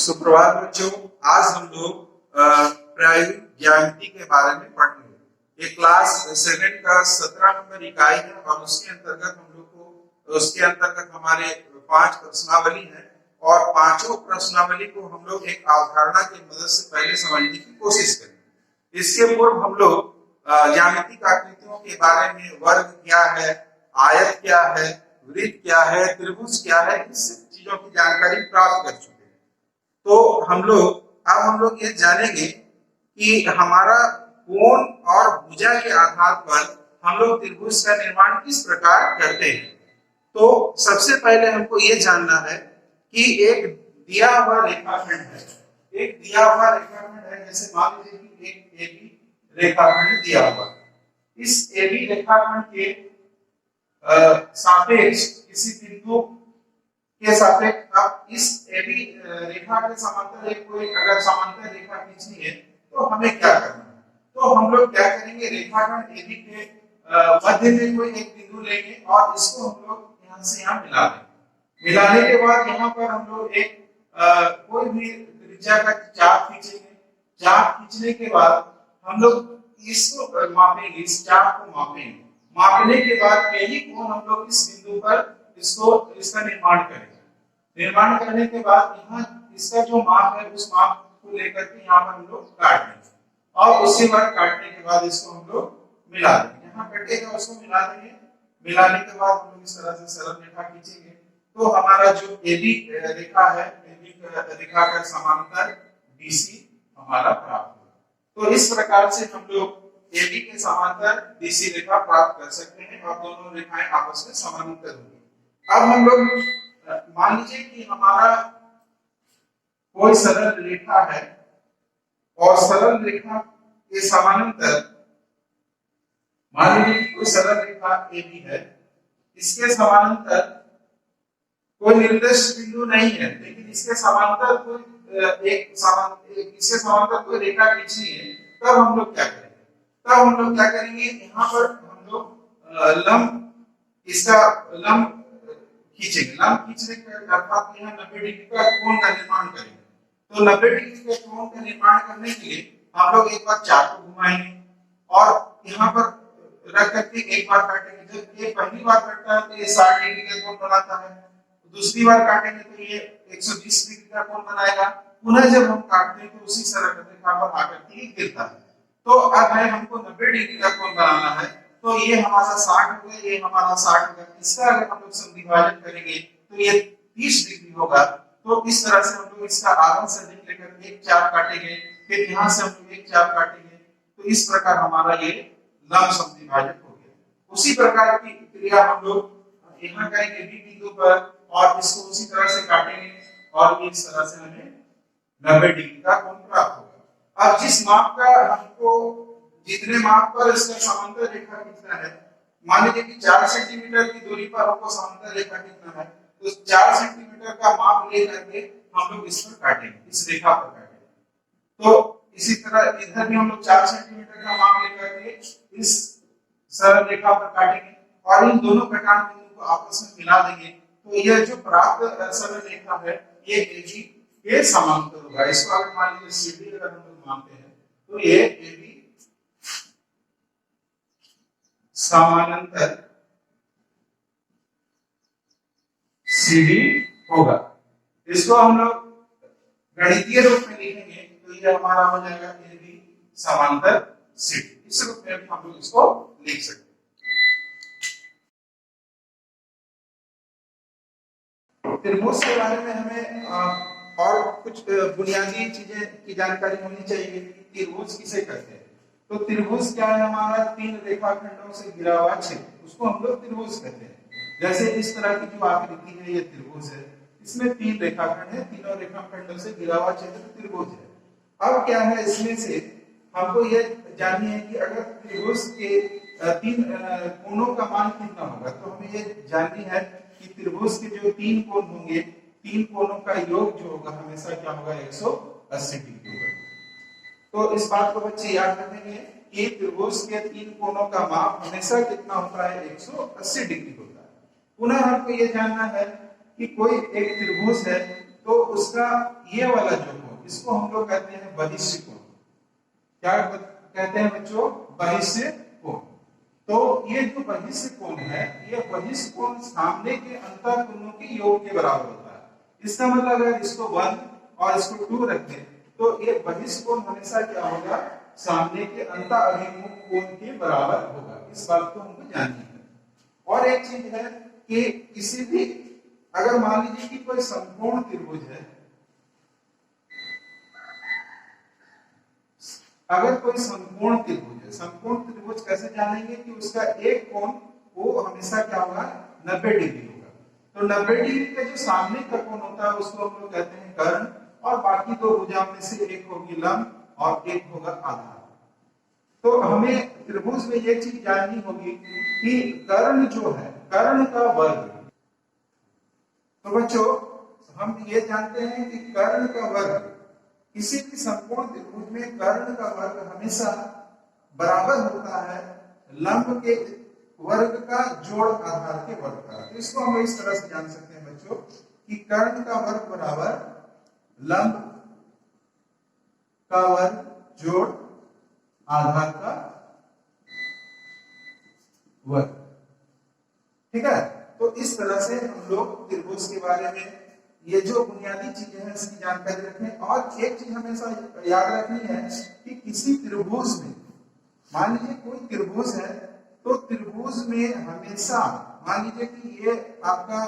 सुप्रभात बच्चों। आज हम लोग प्रायोगिक ज्यामिति के बारे में पढ़ेंगे। ये क्लास 7 का 17 नंबर इकाई है और उसके अंतर्गत हमारे 5 प्रश्नावली हैं और पांचों प्रश्नावली को हम लोग एक अवधारणा की मदद से पहले समझने की कोशिश करेंगे। इसके पूर्व हम लोग ज्यामितिक आकृतियों के बारे में, वर्ग क्या है, आयत क्या है, वृत्त क्या है, त्रिभुज क्या है, इस चीजों की जानकारी प्राप्त कर चुके हैं। तो हम लोग ये जानेंगे कि हमारा कोण और भुजा के आधार पर हम लोग त्रिभुज का निर्माण किस प्रकार करते हैं। तो सबसे पहले हमको ये जानना है कि एक दिया हुआ रेखाखंड है, जैसे मान लीजिए कि एक AB रेखाखंड दिया हुआ है। इस AB रेखाखंड के सापेक्ष किसी बिंदु के सापेक्ष अब इस AB रेखा के समांतर कोई अगर समांतर रेखा खींचनी है तो हमें क्या करना है। तो हम लोग क्या करेंगे, रेखाखंड AB के मध्य में कोई एक बिंदु लेंगे और इसको हम लोग यहाँ से यहाँ मिला देंगे। मिलाने के बाद यहाँ पर हम लोग एक कोई भी त्रिज्या का चाप खींचेंगे। चाप खींचने के बाद हम लोग इसको मापेंगे, इस चाप को मापेंगे। मापने के बाद यही कोण हम लोग इस बिंदु पर इसका निर्माण करेंगे। निर्माण करने के बाद यहाँ इसका जो माप है उस माप को लेकर के यहाँ पर हम लोग काट देंगे और उसी बार काटने के बाद इसको हम लोग मिला देंगे। यहाँ कटेगा उसको मिला देंगे। मिलाने के बाद हम लोग इस तरह से सरल रेखा खींचेंगे तो हमारा जो AB रेखा है, AB रेखा का समांतर BC हमारा प्राप्त होगा। तो इस प्रकार से हम लोग AB के समांतर BC रेखा प्राप्त कर सकते हैं और दोनों रेखाएं आपस में समानांतर होंगी। अब हम लोग मान लीजिए कि हमारा कोई सरल रेखा है और सरल रेखा के समानांतर मान लीजिए कि कोई सरल रेखा AB है, इसके समानांतर कोई निर्दिष्ट बिंदु नहीं है, लेकिन इसके समानांतर कोई रेखा खींचनी है। तब हम लोग क्या करेंगे, यहाँ पर हम लोग इसका लंब खींचेंगे। लंब खींचने के अर्थात यहाँ 90 डिग्री का कोण का निर्माण करेंगे। तो 90 डिग्री के कोण का निर्माण करने के लिए हम लोग एक बार चाप को घुमाएंगे और यहाँ पर रख करके एक बार काटेंगे। जब ये पहली बार कटता है तो ये 60 डिग्री का कोण बनाता है, दूसरी बार काटेंगे तो ये 120 डिग्री का कोण बनाएगा। पुनः जब हम काटते हैं तो उसी सरल रेखा पर आकर के गिरता है। तो अब है हमको 90 डिग्री का कोण बनाना है, तो ये हमारा 60 हो गया, ये हमारा 60 हो गया। इसका अगर हम लोग समविभाजन करेंगे तो ये 30 डिग्री होगा। तो इस तरह से हम लोग इसका आधा सदिश लेकर एक चाप काटेंगे, फिर यहाँ से हम लोग एक चाप काटेंगे। तो इस प्रकार हमारा ये लंब समविभाजन हो गया। उसी प्रकार की क्रिया हम लोग यहाँ करेंगे B बिंदु पर और इसको उसी तरह से काटेंगे और इस तरह से हमें 90 डिग्री का कोण प्राप्त होगा। अब जिस माप का हमको जितने माप पर इसका समांतर रेखा खींचना है, मान लीजिए कि 4 सेंटीमीटर की दूरी पर हमको समांतर रेखा खींचना है, तो 4 सेंटीमीटर का माप ले करके हम लोग इस पर काटेंगे, इस रेखा पर काटेंगे। तो इसी तरह इधर भी हम लोग 4 सेंटीमीटर का माप लेकर के इस सरल रेखा पर काटेंगे और इन दोनों कटान बिंदु को आपस में मिला देंगे। तो यह जो प्राप्त सरल रेखा है ये AB के समांतर होगा। इसको अगर मान लीजिए CD अगर हम लोग मानते हैं तो ये AB समानांतर CD होगा। इसको हम लोग गणितीय रूप में लिखेंगे तो ये हमारा हो जाएगा AB समांतर CD। इस रूप में हम लोग इसको लिख सकते हैं। त्रिभुज के बारे में हमें और कुछ बुनियादी चीजें की जानकारी होनी चाहिए कि त्रिभुज किसे कहते हैं। तो त्रिभुज क्या है, हमारा 3 रेखाखंडों से घिरा हुआ क्षेत्र, उसको हम लोग त्रिभुज कहते हैं। जैसे इस तरह की जो आकृति है ये त्रिभुज है, इसमें 3 रेखाखंड है, तीनों रेखाखंडों से घिरा हुआ क्षेत्र त्रिभुज है। अब क्या है, इसमें से हमको ये जाननी है कि अगर त्रिभुज के 3 कोणों का मान कितना होगा। तो हमें ये जाननी है कि त्रिभुज के जो 3 कोण होंगे, 3 कोणों का योग जो होगा हमेशा क्या होगा, 180 डिग्री होगा। तो इस बात को बच्चे याद रखेंगे कि त्रिभुज के 3 कोणों का माप हमेशा कितना होता है, 180 डिग्री होता है। पुनः हमको ये जानना है कि कोई एक त्रिभुज है तो उसका ये वाला जो कोण, इसको हम लोग कहते हैं बहिष्य कोण। क्या कहते हैं बच्चों? बहिष्य कोण। तो ये जो बहिष्य कोण है, ये बहिष्य कोण सामने के अंतःकोणों के योग के बराबर होता है। इसका मतलब अगर इसको 1 और इसको 2 रखें तो ये बहिष्य कोण हमेशा क्या होगा? सामने के अंतः अभिमुख कोण के बराबर होगा। इस बात को हमको जाननी है। और एक चीज है कि किसी भी, अगर मान लीजिए कि कोई समकोण त्रिभुज है, अगर कोई समकोण त्रिभुज है, समकोण त्रिभुज कैसे जानेंगे? कि उसका एक कोण वो हमेशा क्या होगा? 90 डिग्री होगा। तो 90 डिग्री का जो सामने का कोण होता है उसको हम लोग कहते हैं कर्ण, और बाकी दो भुजाओं में से एक होगी लंब और एक होगा आधार। तो हमें त्रिभुज में ये चीज जाननी होगी कि कर्ण जो है, कर्ण का वर्ग। तो बच्चों हम ये जानते हैं कि कर्ण का वर्ग, किसी भी समकोण त्रिभुज में कर्ण का वर्ग हमेशा बराबर होता है लंब के वर्ग का जोड़ आधार के वर्ग का। तो इसको हम इस तरह से जान सकते हैं बच्चों कि कर्ण का वर्ग बराबर लंब का वर्ग जोड़ आधार का वर्ग। ठीक है? तो इस तरह से हम लोग त्रिभुज के बारे में ये जो बुनियादी चीजें हैं इसकी जानकारी रखें। और एक चीज हमेशा याद रखनी है कि किसी त्रिभुज में, मान लीजिए कोई त्रिभुज है, तो त्रिभुज में हमेशा, मान लीजिए कि ये आपका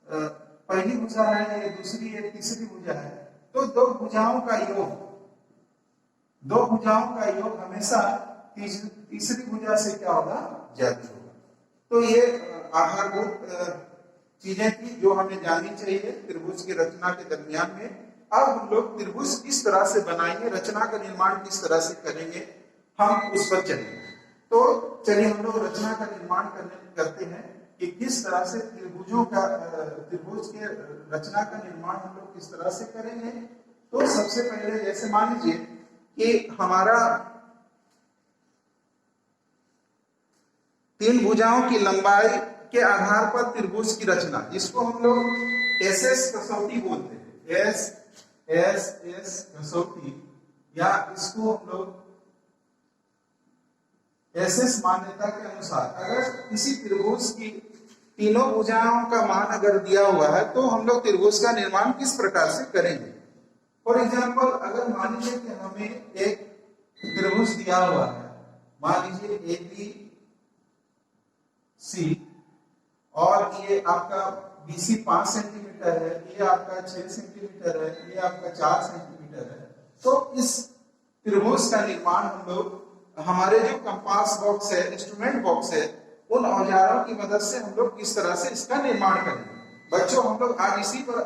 पहली भुजा है, ये दूसरी है, तीसरी भुजा है, तो दो भुजाओं का योग हमेशा तीसरी भुजा से क्या होगा? ज्यादा होगा। तो ये आधारभूत चीजें थी जो हमें जाननी चाहिए त्रिभुज की रचना के दरमियान में। अब हम लोग त्रिभुज किस तरह से बनाएंगे, रचना का निर्माण किस तरह से करेंगे, हम उस पर चलेंगे। तो चलिए हम लोग रचना का निर्माण करते हैं कि किस तरह से त्रिभुज के रचना का निर्माण हम लोग किस तरह से करेंगे। तो सबसे पहले जैसे मान लीजिए कि हमारा 3 भुजाओं की लंबाई के आधार पर त्रिभुज की रचना, जिसको हम लोग एस कसौटी बोलते हैं, एस कसौटी, या इसको हम लोग एस मान्यता के अनुसार, अगर किसी त्रिभुज की तीनों भुजाओं का मान अगर दिया हुआ है तो हम लोग त्रिभुज का निर्माण किस प्रकार से करेंगे। फॉर एग्जाम्पल, अगर मान लीजिए कि हमें एक त्रिभुज दिया हुआ है, मान लीजिए ABC और ये आपका BC 5 सेंटीमीटर है, ये आपका 6 सेंटीमीटर है, ये आपका 4 सेंटीमीटर है। तो इस त्रिभुज का निर्माण हम लोग हमारे जो कंपास बॉक्स है, इंस्ट्रूमेंट बॉक्स है, उन औजारों की मदद से हम लोग किस तरह से इसका निर्माण करेंगे। बच्चों हम लोग आज इसी पर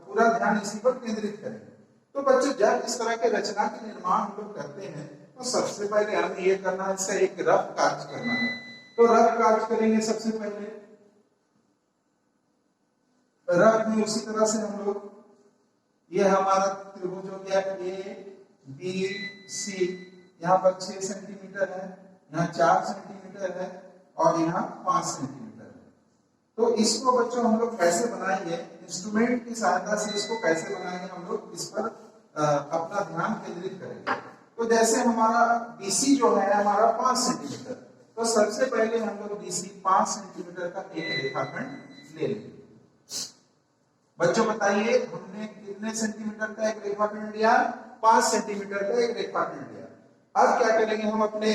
पूरा ध्यान इसी पर केंद्रित करेंगे। तो बच्चों जब इस तरह के रचना के निर्माण हम लोग करते हैं तो सबसे पहले हमें ये करना है, इसका एक रफ कार्य करना है। तो रफ कार्य करेंगे सबसे पहले। रफ में उसी तरह से हम लोग, ये हमारा त्रिभुज हो गया ABC, यहाँ पर 6 सेंटीमीटर है, यहाँ 4 सेंटीमीटर है और यहाँ 5 सेंटीमीटर है। तो इसको बच्चों हम लोग कैसे बनाएंगे, इंस्ट्रूमेंट की सहायता से इसको कैसे बनाएंगे, हम लोग इस पर अपना ध्यान केंद्रित करेंगे। तो जैसे हमारा BC जो है हमारा 5 सेंटीमीटर, तो सबसे पहले हम लोग BC 5 सेंटीमीटर का एक रेखाखंड ले लेंगे। बच्चों बताइए हमने कितने सेंटीमीटर का एक रेखाखंड लिया? 5 सेंटीमीटर का एक रेखाखंड लिया। अब क्या करेंगे, हम अपने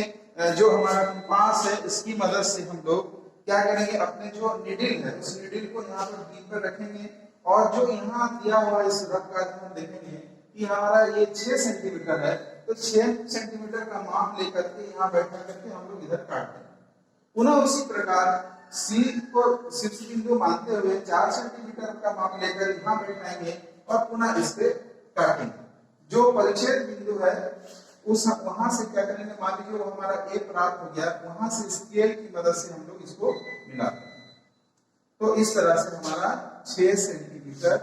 जो हमारा कंपास है इसकी मदद से हम लोग क्या करेंगे, अपने जो निडिल है उस निडिल को यहाँ पर B पर रखेंगे, और जो यहाँ दिया हुआ इस रफ का हम देखेंगे कि हमारा ये 6 सेंटीमीटर है, तो 6 सेंटीमीटर का माप लेकर के यहाँ बैठा करके हम लोग इधर काट देंगे। पुनः उसी प्रकार C को शीर्ष बिंदु मानते हुए 4 सेंटीमीटर का माप लेकर यहाँ बैठाएंगे और पुनः इस पे काटेंगे। जो परिच्छेद बिंदु है उस वहां से क्या करेंगे, मान लीजिए वो हमारा A प्राप्त हो गया, वहां से स्केल की मदद से हम लोग इसको मिला देंगे। तो इस तरह से हमारा 6 सेंटीमीटर,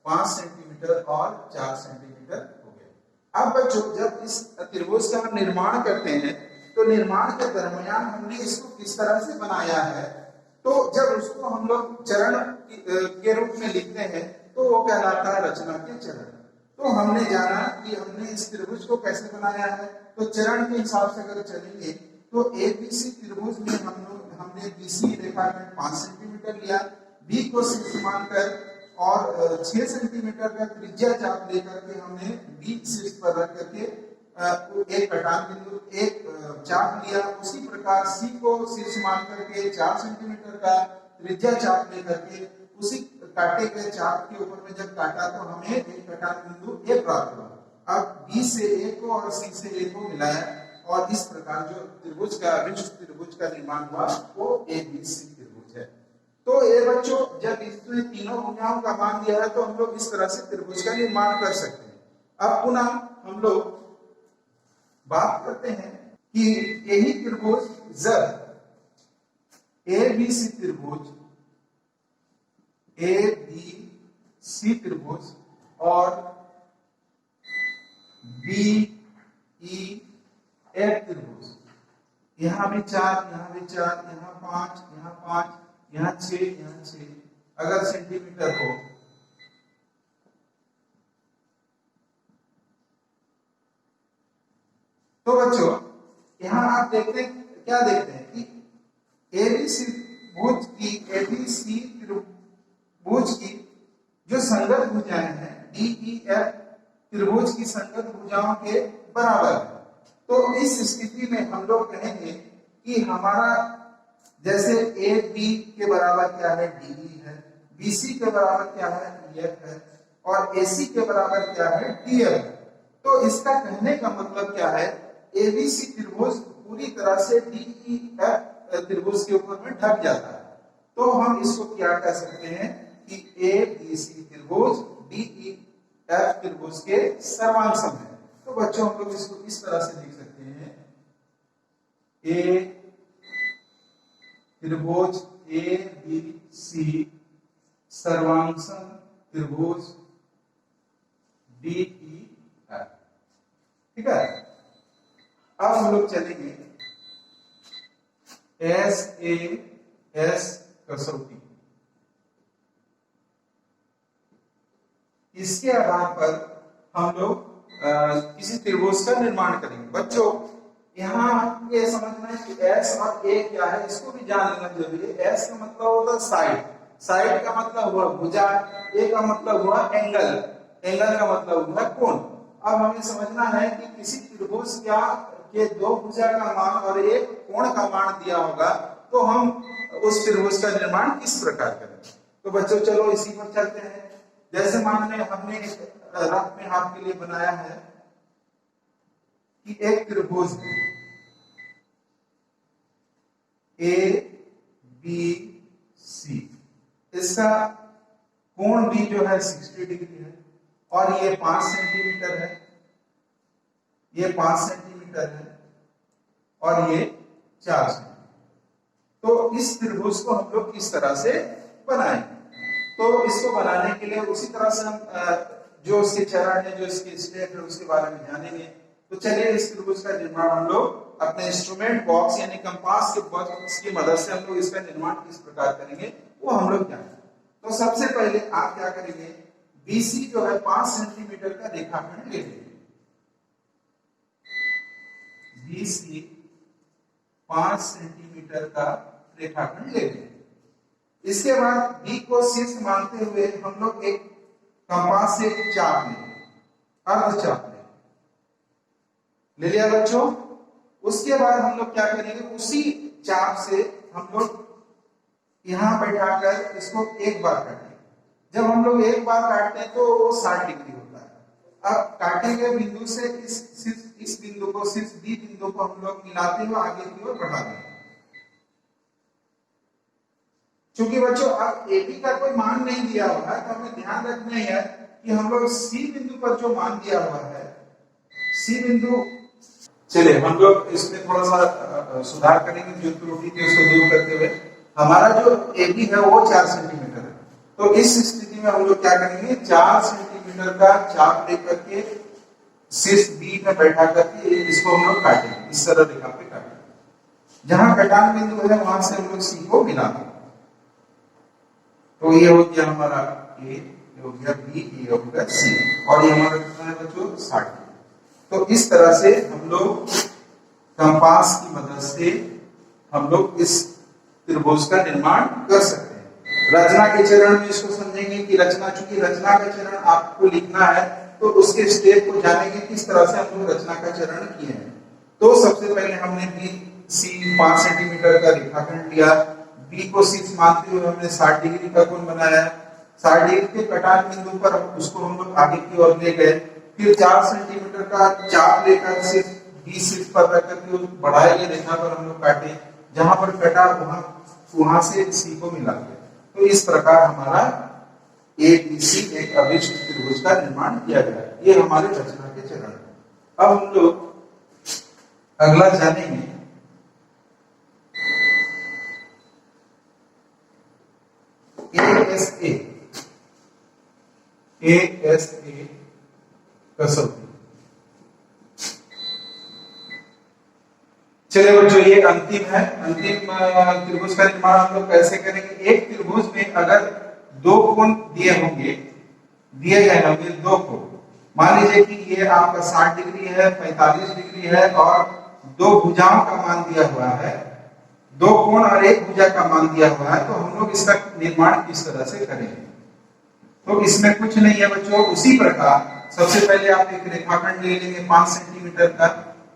5 सेंटीमीटर और 4 सेंटीमीटर हो गया। अब बच्चों जब इस त्रिभुज का हम निर्माण करते हैं तो निर्माण के दरमियान हमने इसको किस तरह से बनाया है, तो जब उसको हम लोग चरण के रूप में लिखते हैं तो वो कहलाता है रचना के चरण। तो हमने जाना कि हमने इस त्रिभुज को कैसे बनाया है, तो चरण के हिसाब से अगर चलेंगे तो एबीसी त्रिभुज में हमने बीसी रेखाखंड 5 सेंटीमीटर लिया, बी को शीर्ष मानकर और 6 सेंटीमीटर का त्रिज्या चाप लेकर के हमने बी शीर्ष पर रख करके एक कटान बिंदु एक चाप लिया। उसी प्रकार सी को शीर्ष मान करके 4 सेंटीमीटर का त्रिज्या चाप लेकर के उसी काटे गए चाप के ऊपर में जब काटा तो हमें एक कटान बिंदु ए प्राप्त हुआ। अब बी से ए को और सी से ए को मिलाया और इस प्रकार जो त्रिभुज का विशिष्ट त्रिभुज का निर्माण हुआ वो एबीसी त्रिभुज है। तो ये बच्चों जब इसमें तीनों भुजाओं का मान दिया है तो हम लोग इस तरह से त्रिभुज का निर्माण कर सकते हैं। अब पुनः हम लोग बात करते हैं कि यही त्रिभुज जब एबीसी त्रिभुज एबीसी त्रिभुज और बीईएफ त्रिभुज, यहाँ भी 4, यहाँ भी 4, यहाँ 5, यहाँ 5, यहाँ 6, यहाँ 6 अगर सेंटीमीटर हो तो बच्चों यहाँ आप देखते हैं क्या देखते हैं कि एबीसी त्रिभुज की जो संगत भुजाएं हैं डीईएफ त्रिभुज की संगत भुजाओं के बराबर है। तो इस स्थिति में हम लोग कहेंगे कि हमारा जैसे ए बी के बराबर क्या है डीई है, बीसी के बराबर क्या है ईएफ है और एसी के बराबर क्या है डीएफ है। तो इसका कहने का मतलब क्या है, एबीसी त्रिभुज पूरी तरह से डीईएफ त्रिभुज के ऊपर में ढक जाता है। तो हम इसको क्या कह सकते हैं कि एबीसी त्रिभुज डीईएफ त्रिभुज के सर्वांग है। तो बच्चों हम लोग इसको इस तरह से लिख सकते हैं, ए त्रिभुज एबीसी सर्वांग त्रिभुज डीईएफ। ठीक है, अब हम लोग चलेंगे एस कसौटी। इसके आधार पर हम लोग किसी त्रिभुज का निर्माण करेंगे। बच्चों यहाँ ये समझना है कि एस और ए क्या है, इसको भी जान लेना जरूरी है। एस का मतलब होता है साइड, साइड का मतलब हुआ भुजा, ए का मतलब हुआ एंगल, एंगल का मतलब हुआ कोण। अब हमें समझना है कि किसी त्रिभुज के दो भुजा का मान और एक कोण का मान दिया होगा तो हम उस त्रिभुज का निर्माण किस प्रकार करें। तो बच्चों चलो इसी पर चलते हैं। जैसे मान लें हमने रफ में आपके लिए बनाया है कि एक त्रिभुज ए बी सी, इसका कोण भी जो है 60 डिग्री है और ये 5 सेंटीमीटर है, ये 5 सेंटीमीटर है और ये 4 सेंटीमीटर। तो इस त्रिभुज को हम लोग किस तरह से बनाएंगे, तो इसको बनाने के लिए उसी तरह से हम जो इसके चरण है, जो इसके स्टेप है उसके बारे में जानेंगे। तो चलिए इस त्रिभुज का निर्माण हम लोग अपने इंस्ट्रूमेंट बॉक्स यानी कंपास के बॉक्स की मदद से हम लोग इसका निर्माण किस प्रकार करेंगे वो हम लोग जानेंगे। तो सबसे पहले आप क्या करेंगे, बीसी जो है 5 सेंटीमीटर का रेखाखंड ले लेंगे। बीसी 5 सेंटीमीटर का रेखाखंड ले लेंगे। इसके बाद बी को शीर्ष मानते हुए हम लोग एक कंपास से चाप लेंगे, अर्ध चाप ले लिया बच्चों। उसके बाद हम लोग क्या करेंगे, उसी चाप से हम लोग यहां बैठाकर इसको एक बार काटेंगे। जब हम लोग एक बार काटते हैं तो वो 60 डिग्री होता है। अब काटे गए बिंदु से इस बिंदु को, सिर्फ बी बिंदु को हम लोग मिलाते हुए आगे की ओर बढ़ा देंगे। क्योंकि बच्चों अब ए बी का कोई मान नहीं दिया हुआ है तो हमें ध्यान रखना है कि हम लोग सी बिंदु पर जो मान दिया हुआ है, सी बिंदु, चलिए हम लोग इसमें थोड़ा सा सुधार करेंगे, जो त्रुटि थी उसको दूर करते हुए। हमारा जो ए बी है वो 4 सेंटीमीटर है। तो इस स्थिति में हम लोग क्या करेंगे, 4 सेंटीमीटर का चाप लेकर के शीर्ष बी में बैठा करके इसको हम लोग काटेंगे, इस तरह रेखा पे काटेंगे। जहां कटान बिंदु है वहां से हम लोग सी को मिला देंगे। तो ये हो गया हमारा ए, ये हो गया बी, ये हो गया सी, और ये हमारा कितना है बच्चों 60। तो इस तरह से हम लोग कंपास की मदद से हम लोग इस त्रिभुज का निर्माण कर सकते हैं। रचना के चरण में इसको समझेंगे कि रचना, चूंकि रचना का चरण आपको लिखना है तो उसके स्टेप को जानेंगे किस तरह से हम लोग रचना का चरण किए हैं। तो सबसे पहले हमने बी सी 5 सेंटीमीटर का रेखाखंड लिया, बी को 6 मानते हुए हमने 60 डिग्री का कोण बनाया, 60 डिग्री के कटान बिंदु पर उसको हम लोग आगे की ओर ले गए, फिर 4 सेंटीमीटर का चाप लेकर सिर्फ B6 पर रख करके बढ़ाए गए रेखा पर हम लोग काटे, जहां पर कटा वहां से सी को मिला गया। तो इस प्रकार हमारा ABC एक अभिष्ट त्रिभुज का निर्माण किया गया। ये हमारे रचना के चरण। अब हम लोग अगला जानेंगे ASA कसौटी। चलिए बच्चों, ये अंतिम है। अंतिम त्रिभुज का निर्माण हम लोग कैसे करेंगे। एक त्रिभुज में अगर दो कोण दिए गए होंगे दो कोण, मान लीजिए कि ये आपका 60 डिग्री है, 45 डिग्री है, और दो भुजाओं का मान दिया हुआ है, दो कोण और एक भुजा का मान दिया हुआ है, तो हम लोग इसका निर्माण किस तरह से करेंगे। तो इसमें कुछ नहीं है बच्चों, उसी प्रकार सबसे पहले आप एक रेखाखंड ले लेंगे 5 सेंटीमीटर का,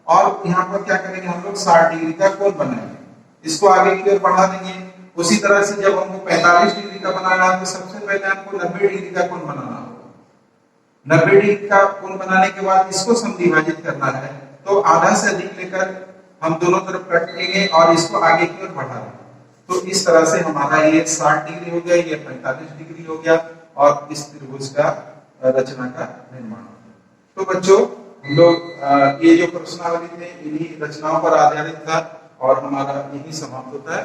और यहाँ पर क्या करेंगे हम लोग 60 डिग्री का कोण बनाएंगे, इसको आगे की ओर बढ़ा देंगे। उसी तरह से जब हमको 45 डिग्री का बनाना है तो सबसे पहले हमको 90 डिग्री का कोण बनाना होगा। 90 डिग्री का कोण बनाने के बाद इसको समद्विभाजित करना है, तो आधा से अधिक लेकर हम दोनों तरफ काट लेंगे और इसको आगे की ओर बढ़ा देंगे। तो इस तरह से हमारा ये 60 डिग्री हो गया, ये 45 डिग्री हो गया, और इस त्रिभुज का रचना का निर्माण हो गया। तो बच्चों, हम लोग ये जो प्रश्नावली थे इन्हीं रचनाओं पर आधारित था, और हमारा यही समाप्त होता है।